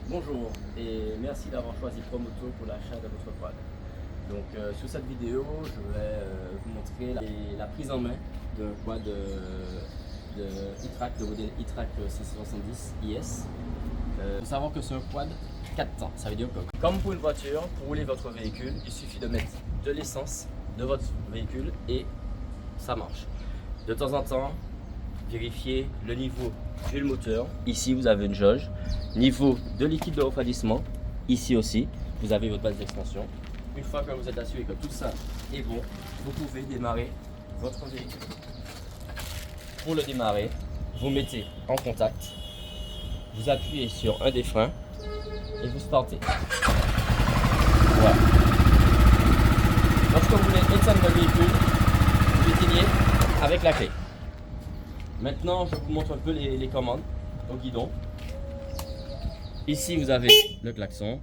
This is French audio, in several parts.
Bonjour et merci d'avoir choisi Promoto pour l'achat de votre quad. Donc sur cette vidéo, je vais vous montrer la prise en main d'un quad de e-track, de modèle e-track 670 IS. Il faut savoir que c'est un quad 4 temps, ça veut dire que comme pour une voiture, pour rouler votre véhicule, il suffit de mettre de l'essence de votre véhicule et ça marche. De temps en temps, vérifiez le niveau d'huile moteur. Ici, vous avez une jauge. Niveau de liquide de refroidissement. Ici aussi, vous avez votre base d'expansion. Une fois que vous êtes assuré que tout ça est bon, vous pouvez démarrer votre véhicule. Pour le démarrer, vous mettez en contact. Vous appuyez sur un des freins et vous startez. Voilà. Lorsque vous voulez éteindre le véhicule, vous l'éteignez avec la clé. Maintenant, je vous montre un peu les commandes au guidon. Ici, vous avez le klaxon,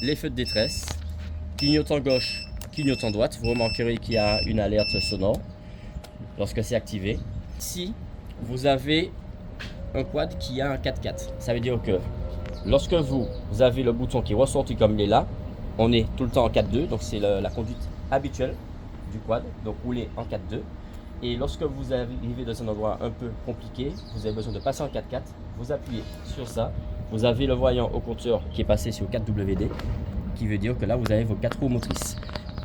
les feux de détresse, clignotant gauche, clignotant droite. Vous remarquerez qu'il y a une alerte sonore lorsque c'est activé. Ici, vous avez un quad qui a un 4x4. Ça veut dire que lorsque vous avez le bouton qui est ressorti comme il est là, on est tout le temps en 4-2. Donc, c'est la conduite habituelle du quad. Donc, rouler en 4-2. Et lorsque vous arrivez dans un endroit un peu compliqué, vous avez besoin de passer en 4x4, vous appuyez sur ça. Vous avez le voyant au compteur qui est passé sur 4WD, qui veut dire que là, vous avez vos 4 roues motrices.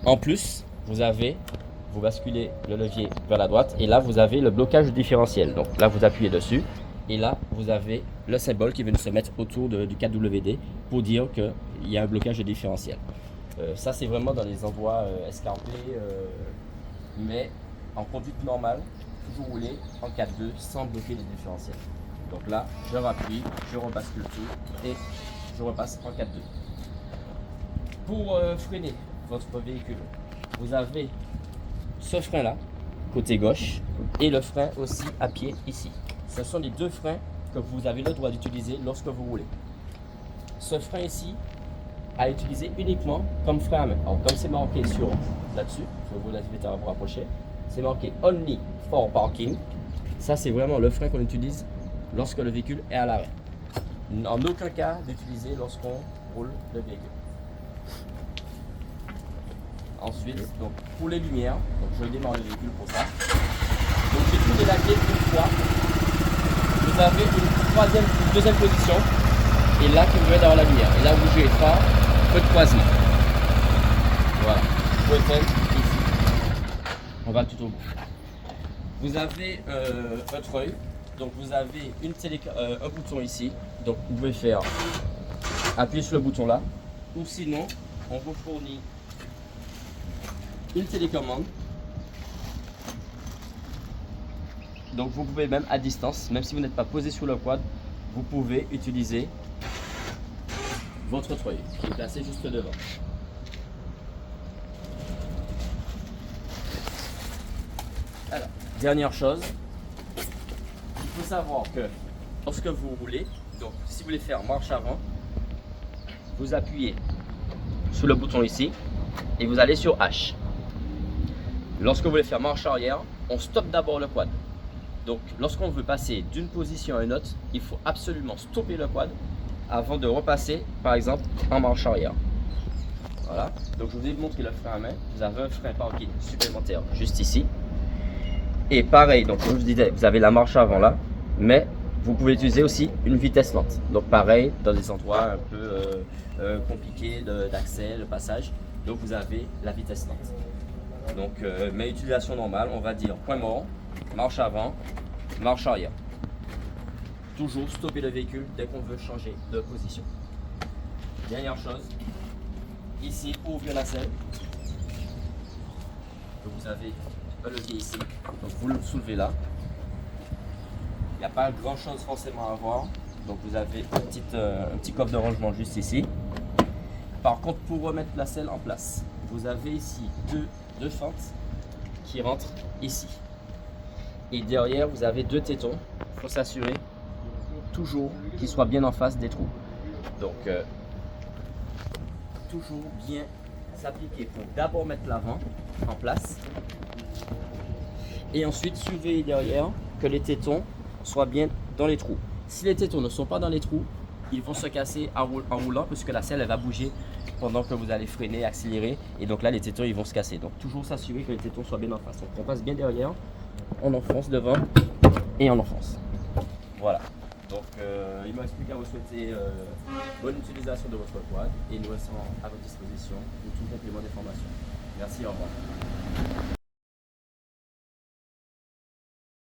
En plus, vous basculez le levier vers la droite et là, vous avez le blocage du différentiel. Donc là, vous appuyez dessus et là, vous avez le symbole qui vient de se mettre autour du 4WD pour dire qu'il y a un blocage de différentiel. Ça, c'est vraiment dans les endroits escarpés, mais en conduite normale, toujours rouler en 4-2 sans bloquer les différentiels. Donc là, je rappuie, je rebascule tout et je repasse en 4-2. Pour freiner votre véhicule, vous avez ce frein là, côté gauche, et le frein aussi à pied ici. Ce sont les deux freins que vous avez le droit d'utiliser lorsque vous roulez. Ce frein ici, à utiliser uniquement comme frein à main. Alors comme c'est marqué sur là-dessus, je vous l'invite à vous rapprocher. C'est marqué Only for Parking. Ça, c'est vraiment le frein qu'on utilise lorsque le véhicule est à l'arrêt. En aucun cas d'utiliser lorsqu'on roule le véhicule. Ensuite, donc, pour les lumières, donc je démarre le véhicule pour ça. Donc j'ai tourné la clé une fois. Vous avez une deuxième position. Et là, que vous voyez d'avoir la lumière. Et là, vous bougez fort, peu de croisement. Voilà. Vous pouvez faire ici. On va tout au bout. Vous avez un treuil, donc vous avez un bouton ici, donc vous pouvez faire appuyer sur le bouton là, ou sinon on vous fournit une télécommande. Donc vous pouvez même à distance, même si vous n'êtes pas posé sur le quad, vous pouvez utiliser votre treuil qui est placé juste devant. Alors, dernière chose, il faut savoir que lorsque vous roulez, donc si vous voulez faire marche avant, vous appuyez sur le bouton ici et vous allez sur H. Lorsque vous voulez faire marche arrière, on stoppe d'abord le quad. Donc lorsqu'on veut passer d'une position à une autre, il faut absolument stopper le quad avant de repasser par exemple en marche arrière. Voilà, donc je vous ai montré le frein à main. Vous avez un frein parking supplémentaire juste ici. Et pareil, donc comme je vous disais, vous avez la marche avant là, mais vous pouvez utiliser aussi une vitesse lente. Donc pareil, dans des endroits un peu compliqués d'accès, le passage, donc vous avez la vitesse lente. Donc, mais utilisation normale, on va dire point mort, marche avant, marche arrière. Toujours stopper le véhicule dès qu'on veut changer de position. Dernière chose, ici pour ouvrir la selle, vous avez un levier ici, donc vous le soulevez là. Il n'y a pas grand chose forcément à voir, donc vous avez un petit coffre de rangement juste ici. Par contre, pour remettre la selle en place, vous avez ici deux fentes qui rentrent ici. Et derrière, vous avez deux tétons. Il faut s'assurer toujours qu'ils soient bien en face des trous. Donc, toujours bien s'appliquer pour d'abord mettre l'avant en place. Et ensuite, surveiller derrière que les tétons soient bien dans les trous. Si les tétons ne sont pas dans les trous, ils vont se casser en roulant puisque la selle elle va bouger pendant que vous allez freiner, accélérer. Et donc là, les tétons ils vont se casser. Donc toujours s'assurer que les tétons soient bien en face. Donc on passe bien derrière, on enfonce devant et on enfonce. Voilà. Donc il m'a expliqué à vous souhaiter bonne utilisation de votre quad et nous restons à votre disposition pour tout complément d'information. Merci, au revoir.